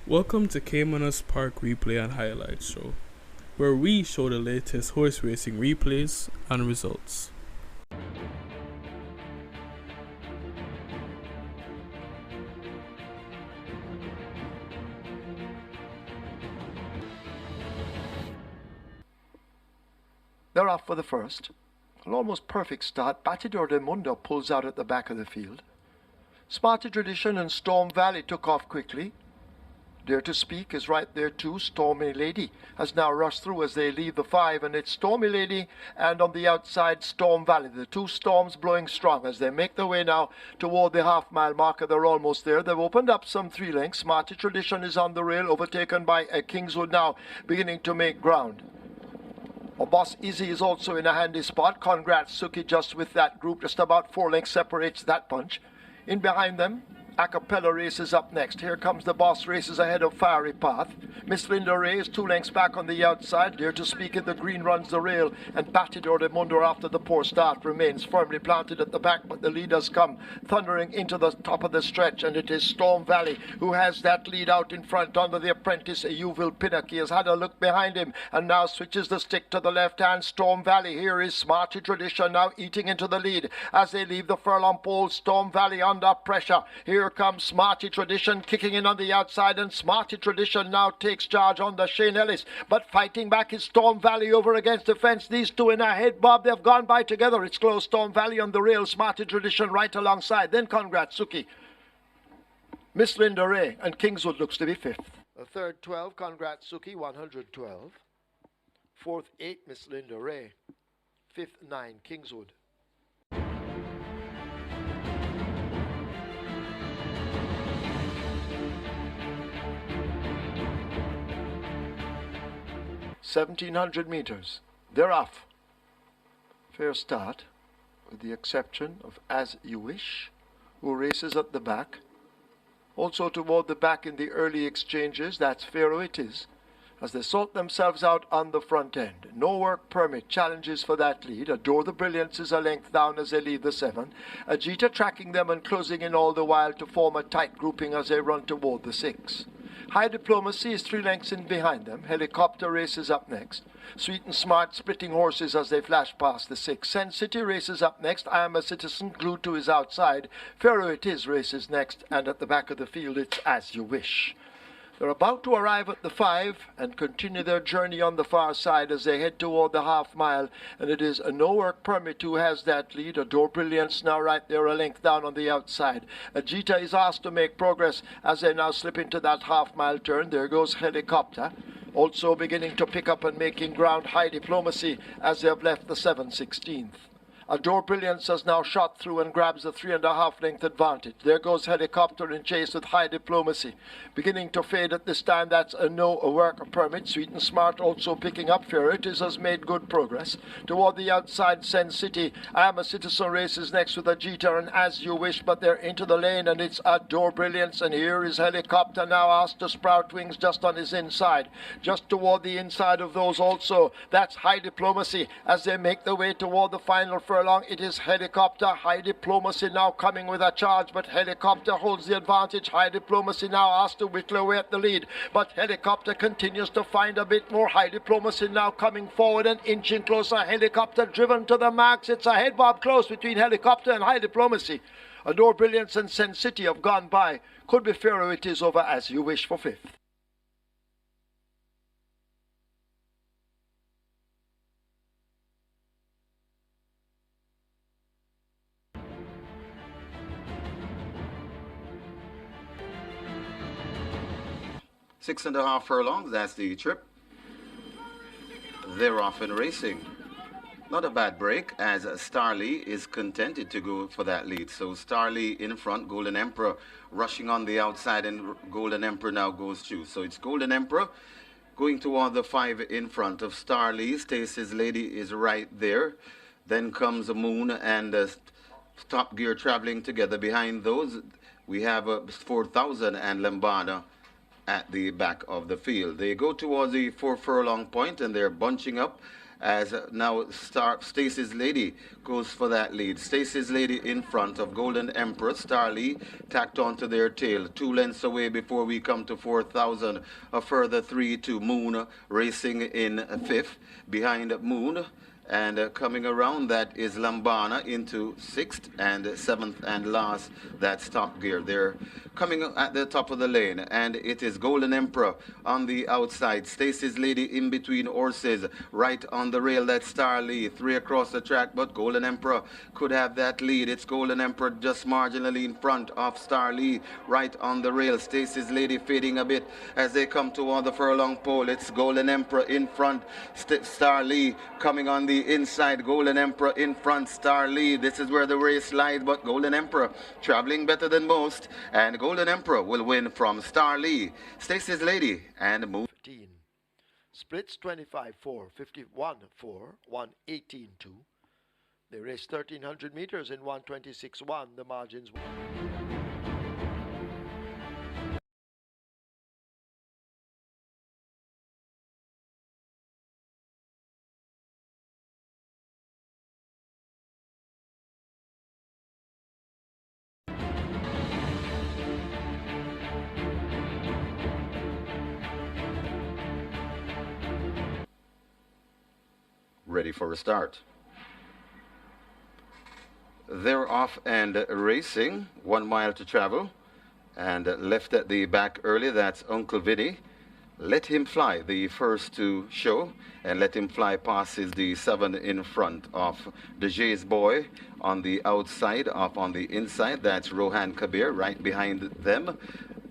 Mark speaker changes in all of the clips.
Speaker 1: Welcome to Caymanas Park Replay and Highlights Show, where we show the latest horse racing replays and results.
Speaker 2: They're off for the first. An almost perfect start. Batidor de Mundo pulls out at the back of the field. Smarty Tradition and Storm Valley took off quickly. Dare to Speak is right there too. Stormy Lady has now rushed through as they leave the 5, and it's Stormy Lady and on the outside Storm Valley. The two storms blowing strong as they make their way now toward the half-mile marker. They're almost there. They've opened up some 3 lengths. Smarty Tradition is on the rail, overtaken by Kingswood now, beginning to make ground. Boss Easy is also in a handy spot. Congrats Suki just with that group. Just about 4 lengths separates that bunch. In behind them, Acapella races up next. Here comes the Boss races ahead of Fiery Path. Miss Linda Ray is 2 lengths back on the outside. Dare to Speak in the green runs the rail, and Batidor de Mundo after the poor start remains firmly planted at the back, but the leaders come thundering into the top of the stretch, and it is Storm Valley who has that lead out in front under the apprentice. Uville Pinnock. He has had a look behind him and now switches the stick to the left hand. Storm Valley. Here is Smarty Tradition now eating into the lead as they leave the furlong pole. Storm Valley under pressure. Here comes Smarty Tradition kicking in on the outside, and Smarty Tradition now takes charge under Shane Ellis, but fighting back is Storm Valley over against the fence. These two in ahead, Bob. They've gone by together. It's close. Storm Valley on the rail, Smarty Tradition right alongside. Then Congrats Suki, Miss Linda Ray, and Kingswood looks to be 5th. The third 12, Congrats Suki, 112. 4th 8, Miss Linda Ray. 5th 9, Kingswood. $1,700. They're off. Fair start, with the exception of As You Wish, who races at the back. Also toward the back in the early exchanges, that's Pharaoh It Is, as they sort themselves out on the front end. No Work Permit challenges for that lead. Adore the Brilliance is a length down as they leave the 7. Ajita tracking them and closing in all the while to form a tight grouping as they run toward the 6. High Diplomacy is 3 lengths in behind them. Helicopter races up next. Sweet and Smart splitting horses as they flash past the 6. Sen City races up next. I Am a Citizen glued to his outside. Pharaoh It Is races next, and at the back of the field it's As You Wish. They're about to arrive at the 5 and continue their journey on the far side as they head toward the half-mile, and it is a No Work Permit who has that lead. Adore Brilliance now right there, a length down on the outside. Ajita is asked to make progress as they now slip into that half-mile turn. There goes Helicopter, also beginning to pick up and making ground. High Diplomacy as they have left the 7/16. Adore Brilliance has now shot through and grabs a 3.5 length advantage. There goes Helicopter in chase with High Diplomacy. Beginning to fade at this time, that's a work permit. Sweet and Smart also picking up. Fear It Is has made good progress. Toward the outside, Sen City. I Am a Citizen races next with Ajita and As You Wish, but they're into the lane, and it's Adore Brilliance, and here is Helicopter now asked to sprout wings just on his inside. Just toward the inside of those also, that's High Diplomacy as they make their way toward the final furlong. It is Helicopter. High Diplomacy now coming with a charge, but Helicopter holds the advantage. High Diplomacy now asked to whittle away at the lead, but Helicopter continues to find a bit more. High Diplomacy now coming forward and inching closer. Helicopter driven to the max. It's a head bob close between Helicopter and High Diplomacy. Adore Brilliance and Sen City have gone by. Could be Pharaoh It Is over As You Wish for 5th.
Speaker 3: Six and a half furlongs, that's the trip. They're off and racing. Not a bad break as Starly is contented to go for that lead. So Starly in front, Golden Emperor rushing on the outside, and Golden Emperor now goes through. So it's Golden Emperor going toward the 5 in front of Starly. Stacy's Lady is right there. Then comes the Moon and Top Gear traveling together. Behind those, we have 4,000 and Lambada at the back of the field. They go towards the 4 furlong point and they're bunching up as now Stacy's Lady goes for that lead. Stacy's Lady in front of Golden Emperor. Starly tacked onto their tail. 2 lengths away before we come to 4,000. A further 3 to Moon racing in 5th. Behind Moon. And coming around, that is Lambana into 6th and 7th and last, that's Top Gear. They're coming at the top of the lane, and it is Golden Emperor on the outside. Stacy's Lady in between horses, right on the rail, that's Starly. 3 across the track, but Golden Emperor could have that lead. It's Golden Emperor just marginally in front of Starly, right on the rail. Stacy's Lady fading a bit as they come toward the furlong pole. It's Golden Emperor in front, Starly coming on the inside. Golden Emperor in front, Starly. This is where the race lies, but Golden Emperor traveling better than most, and Golden Emperor will win from Starly, Stacy's Lady, and Move.
Speaker 2: 15. Splits 25-4, 51-4, 118-2. They raced 1,300 meters in 126-1. The margins.
Speaker 3: Ready for a start. They're off and racing. 1 mile to travel, and left at the back early, that's Uncle Vinny. Let Him Fly, the first to show, and Let Him Fly passes the 7 in front of the Jay's Boy on the outside. Off on the inside, that's Rohan Kabir. Right behind them,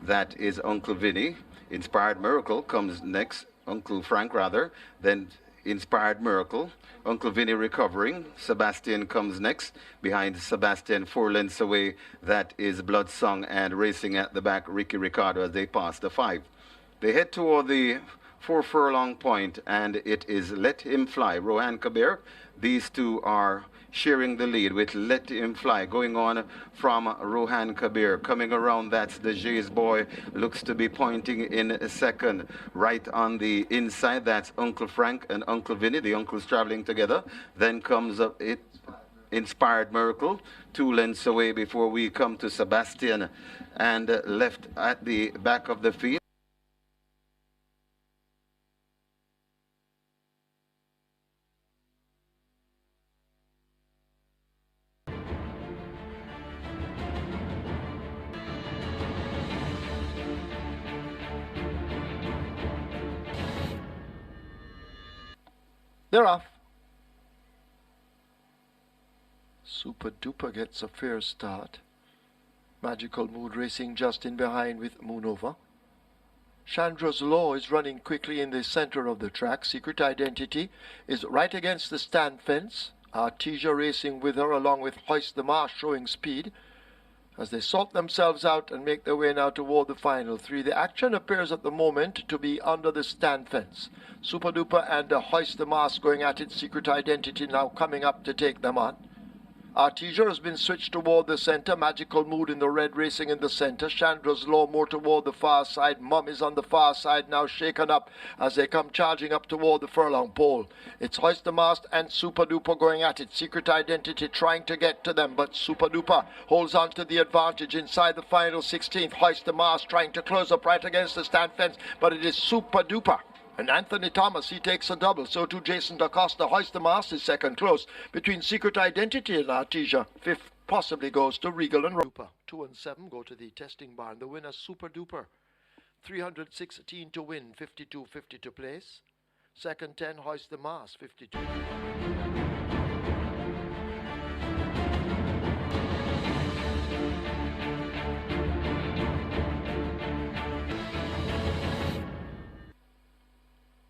Speaker 3: that is Uncle Vinny. Inspired Miracle comes next, Uncle Frank rather, then Inspired Miracle. Uncle Vinny recovering. Sebastian comes next. Behind Sebastian, 4 lengths away, that is Blood Song, and racing at the back, Ricky Ricardo as they pass the 5. They head toward the 4 furlong point, and it is Let Him Fly. Rohan Kabir, these two are sharing the lead with Let Him Fly going on from Rohan Kabir. Coming around, that's the Jay's Boy, looks to be pointing in second. Right on the inside, that's Uncle Frank and Uncle Vinny, the uncles traveling together. Then comes up it Inspired Miracle, 2 lengths away before we come to Sebastian, and left at the back of the field.
Speaker 2: They're off. Super Duper gets a fair start. Magical Mood racing just in behind with Moonova. Chandra's Law is running quickly in the center of the track. Secret Identity is right against the stand fence. Artesia racing with her along with Hoist the Marsh showing speed as they sort themselves out and make their way now toward the final 3. The action appears at the moment to be under the stand fence. Super Duper and Hoist the Mask going at it. Secret Identity now coming up to take them on. Artesia has been switched toward the center. Magical Mood in the red racing in the center. Chandra's Law more toward the far side. Mum is on the far side now, shaken up as they come charging up toward the furlong pole. It's Hoist the Mast and Super Duper going at it. Secret Identity trying to get to them, but Super Duper holds on to the advantage inside the final 16th. Hoist the Mast trying to close up right against the stand fence, but it is Super Duper. And Anthony Thomas, he takes a double. So too Jason DaCosta. Hoist the Mast is second close between Secret Identity and Artesia. 5th possibly goes to Regal and Duper. 2 and 7 go to the testing barn. The winner, Super Duper. 316 to win, 52.50 to place. Second 10, Hoist the Mast, 52.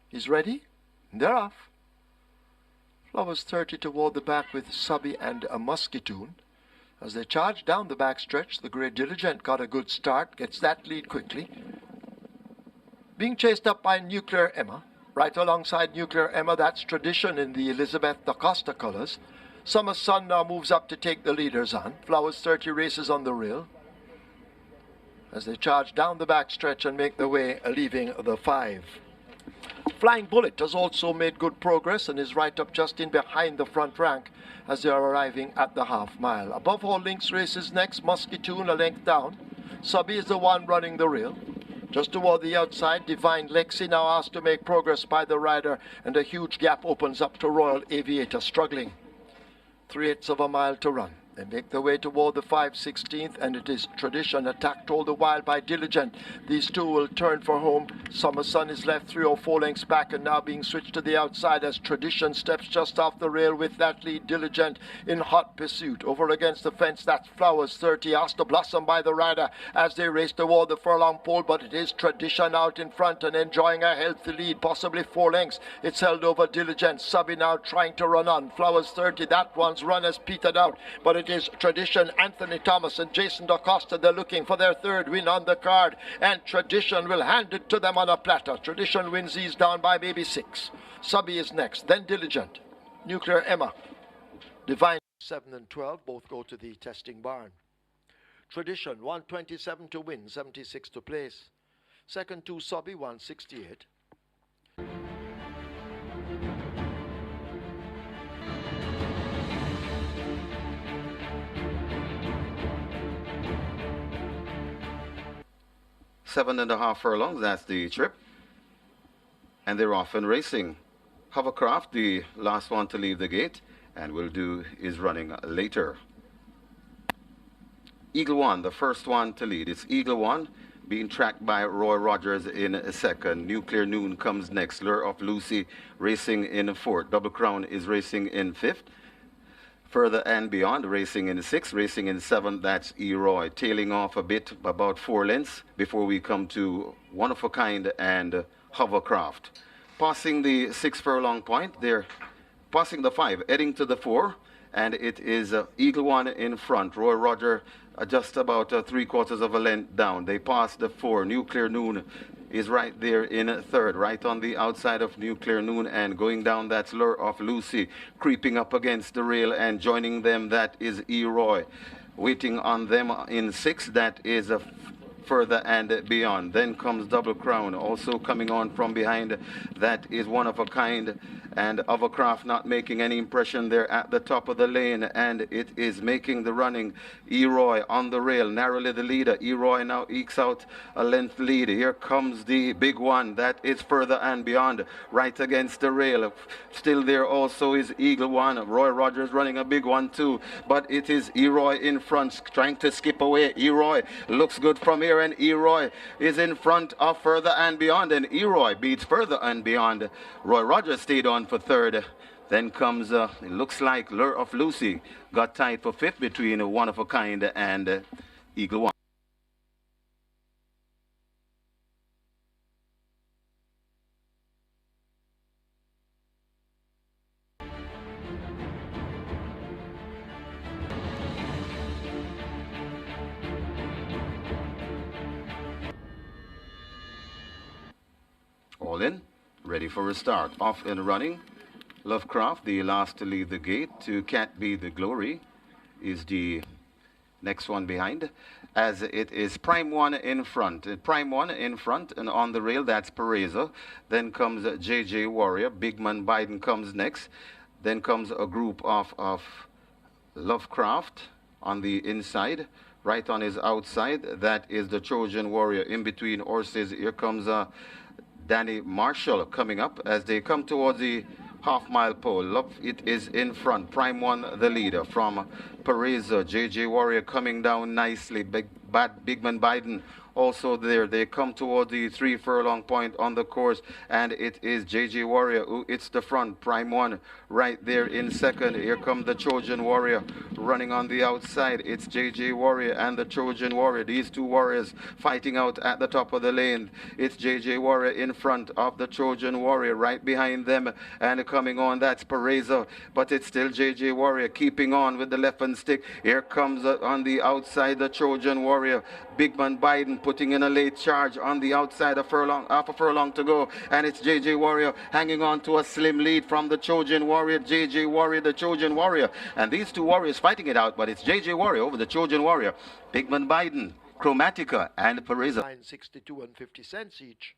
Speaker 2: He's ready. They're off. Flowers 30 toward the back with Subby and a Musketoon. As they charge down the backstretch, the Grey Diligent got a good start, gets that lead quickly. Being chased up by Nuclear Emma. Right alongside Nuclear Emma, that's tradition in the Elizabeth DaCosta colors. Summer Sun now moves up to take the leaders on. Flowers 30 races on the rail as they charge down the backstretch and make their way, leaving the 5. Flying Bullet has also made good progress and is right up just in behind the front rank as they are arriving at the half mile. Above all, Lynx races next, Muscatoon a length down. Subby is the one running the rail. Just toward the outside, Divine Lexi now asked to make progress by the rider, and a huge gap opens up to Royal Aviator, struggling. 3/8 of a mile to run. They make their way toward the 5/16th, and it is Tradition attacked all the while by Diligent. These two will turn for home. Summer Sun is left 3 or 4 lengths back and now being switched to the outside as Tradition steps just off the rail with that lead. Diligent in hot pursuit. Over against the fence, that's Flowers 30, asked to Blossom by the rider as they race toward the furlong pole, but it is Tradition out in front and enjoying a healthy lead, possibly 4 lengths. It's held over Diligent. Subby now trying to run on. Flowers 30, that one's run has petered out, but it is Tradition, Anthony Thomas and Jason DaCosta. They're looking for their 3rd win on the card, and Tradition will hand it to them on a platter. Tradition wins these down by maybe 6. Subby is next, then Diligent, Nuclear Emma, Divine 7 and 12 both go to the testing barn. Tradition 127 to win, 76 to place. Second to Subby 168.
Speaker 3: 7.5 furlongs, that's the trip. And they're off and racing. Hovercraft, the last one to leave the gate, and will do is running later. Eagle One, the first one to lead. It's Eagle One being tracked by Roy Rogers in a second. Nuclear Noon comes next. Lure of Lucy racing in 4th. Double Crown is racing in 5th. Further and Beyond racing in 6th, racing in 7th, that's E-Roy, tailing off a bit, about 4 lengths before we come to One of a Kind and Hovercraft. Passing the 6 furlong point, they're passing the 5, heading to the 4, and it is Eagle One in front. Roy Roger just about 3/4 of a length down. They pass the 4. Nuclear Noon is right there in 3rd, right on the outside of Nuclear Noon, and going down, that's Lure of Lucy, creeping up against the rail, and joining them, that is E-Roy. Waiting on them in 6th, that is Further and Beyond. Then comes Double Crown, also coming on from behind, that is One of a Kind, and Hovercraft not making any impression there at the top of the lane, and it is making the running. E-Roy on the rail, narrowly the leader. E-Roy now ekes out a length lead. Here comes the big one, that is Further and Beyond, right against the rail. Still there also is Eagle One. Roy Rogers running a big one too, but it is E-Roy in front, trying to skip away. E-Roy looks good from here, and E-Roy is in front of Further and Beyond, and E-Roy beats Further and Beyond. Roy Rogers stayed on for 3rd. Then comes, it looks like Lure of Lucy got tied for 5th between One of a Kind and Eagle One. All in, ready for a start. Off and running. Lovecraft, the last to leave the gate. To Cat Be the Glory is the next one behind, as it is Prime One in front. Prime One in front, and on the rail, that's Pereza. Then comes JJ Warrior. Big Man Biden comes next. Then comes a group of Lovecraft on the inside. Right on his outside, that is the Trojan Warrior. In between horses, here comes Danny Marshall coming up as they come towards the half-mile pole. Love it is in front. Prime One, the leader from Pereza. JJ Warrior coming down nicely. Big Man Biden also there. They come toward the 3 furlong point on the course, and it is JJ Warrior who it's the front. Prime One right there in 2nd. Here comes the Trojan Warrior running on the outside. It's JJ Warrior and the Trojan Warrior. These two warriors fighting out at the top of the lane. It's JJ Warrior in front of the Trojan Warrior. Right behind them and coming on, that's Pereza, but it's still JJ Warrior keeping on with the left hand stick. Here comes on the outside the Trojan Warrior. Big Man Biden putting in a late charge on the outside, half a furlong to go, and it's JJ Warrior hanging on to a slim lead from the Trojan Warrior. JJ Warrior, the Trojan Warrior, and these two warriors fighting it out, but it's JJ Warrior over the Trojan Warrior. Big Man Biden, Chromatica, and Pereza.
Speaker 2: 62 and 50 cents each.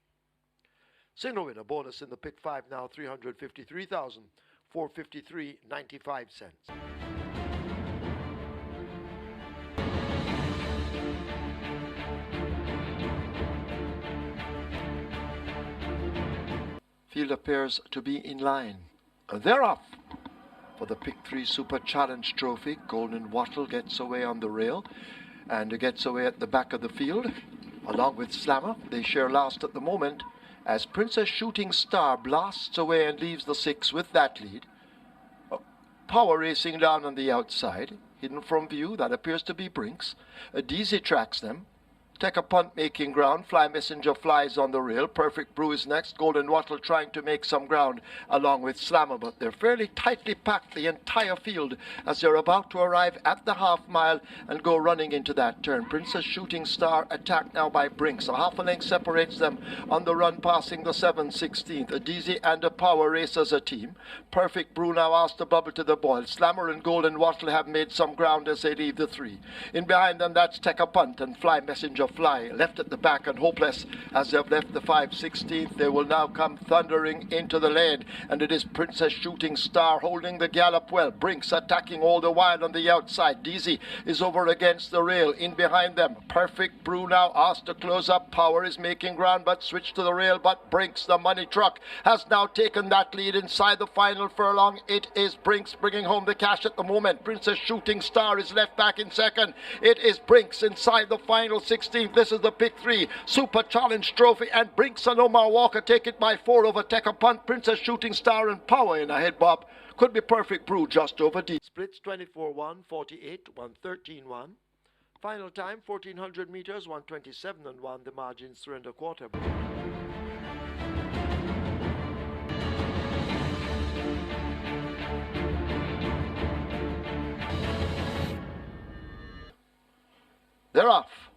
Speaker 2: Single winner bonus in the pick 5 now, 353,453.95. Field appears to be in line. They're off for the Pick 3 Super Challenge Trophy. Golden Wattle gets away on the rail and gets away at the back of the field. Along with Slammer, they share last at the moment as Princess Shooting Star blasts away and leaves the 6 with that lead. Power racing down on the outside, hidden from view, that appears to be Brinks. Deasy tracks them. Take a punt making ground. Fly Messenger flies on the rail. Perfect Brew is next. Golden Wattle trying to make some ground along with Slammer, but they're fairly tightly packed, the entire field, as they're about to arrive at the half mile and go running into that turn. Princess Shooting Star attacked now by Brinks. A half a length separates them on the run, passing the 7/16th. A Deasy and a Power race as a team. Perfect Brew now asked to bubble to the boil. Slammer and Golden Wattle have made some ground as they leave the 3. In behind them, that's Take a Punt and Fly Messenger fly left at the back and hopeless as they've left the 5/16th. They will now come thundering into the lane, and it is Princess Shooting Star holding the gallop well. Brinks attacking all the while on the outside. Deasy is over against the rail. In behind them, Perfect Brew now asked to close up. Power is making ground but switched to the rail, but Brinks, the money truck, has now taken that lead inside the final furlong. It is Brinks bringing home the cash at the moment. Princess Shooting Star is left back in second. It is Brinks inside the final 16th. This is the Pick 3 Super Challenge Trophy, and Brinks and Omar Walker take it by 4 over Take a Punt. Princess Shooting Star and Power in ahead, Bob. Could be Perfect Brew just over D. Splits 24-1, 48, 113-1. Final time 1400 meters, 127-1. The margins 3 1/4. They're off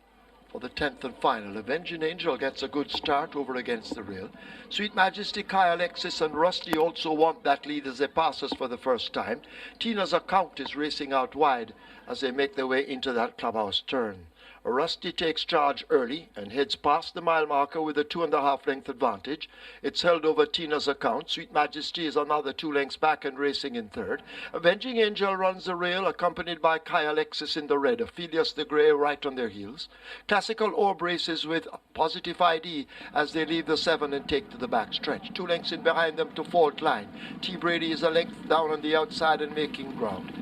Speaker 2: for the 10th and final. Avenging Angel gets a good start over against the rail. Sweet Majesty, Kai Alexis and Rusty also want that lead as they pass us for the first time. Tina's Account is racing out wide as they make their way into that clubhouse turn. Rusty takes charge early and heads past the mile marker with a 2.5 length advantage. It's held over Tina's Account. Sweet Majesty is another 2 lengths back and racing in third. Avenging Angel runs the rail, accompanied by Kai Alexis in the red. Aphelios the Grey right on their heels. Classical Orb races with Positive ID as they leave the 7 and take to the back stretch. 2 lengths in behind them to Fault Line. T. Brady is a length down on the outside and making ground.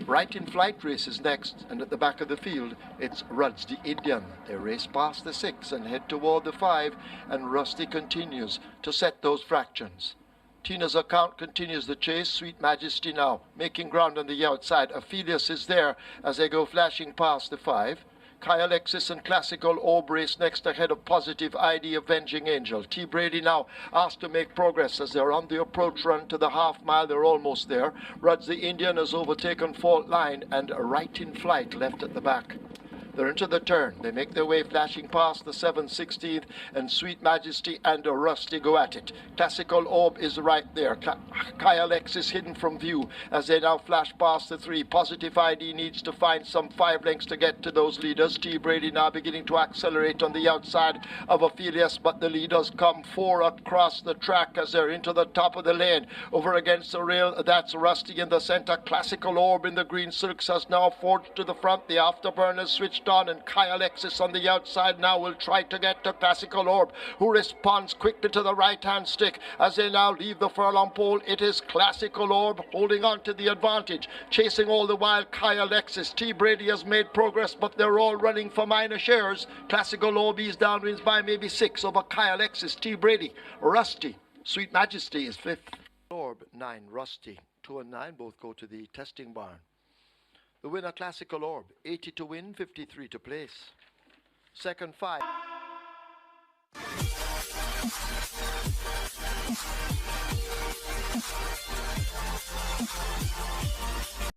Speaker 2: Right in Flight races next, and at the back of the field, it's Ruds the Indian. They race past the 6 and head toward the 5, and Rusty continues to set those fractions. Tina's Account continues the chase. Sweet Majesty now making ground on the outside. Aphelios is there as they go flashing past the 5. Kai Alexis and Classical Orb race next ahead of Positive ID, Avenging Angel. T. Brady now asked to make progress as they're on the approach run to the half mile. They're almost there. Ruds the Indian has overtaken Fault Line, and Right in Flight left at the back. They're into the turn. They make their way flashing past the 7/16th, and Sweet Majesty and Rusty go at it. Classical Orb is right there. Kai Alexis hidden from view as they now flash past the 3. Positive ID needs to find some 5 lengths to get to those leaders. T. Brady now beginning to accelerate on the outside of Aphelios, but the leaders come 4 across the track as they're into the top of the lane. Over against the rail, that's Rusty in the center. Classical Orb in the green silks has now forged to the front. The afterburners switched on, and Kai Alexis on the outside now will try to get to Classical Orb, who responds quickly to the right-hand stick as they now leave the furlong pole. It is Classical Orb holding on to the advantage, chasing all the while Kai Alexis. T. Brady has made progress, but they're all running for minor shares. Classical Orb is downwinds by maybe 6 over Kai Alexis. T. Brady, Rusty, Sweet Majesty is 5th. Orb 9, Rusty 2 and 9 both go to the testing barn. The winner, Classical Orb, 80 to win, 53 to place. Second 5.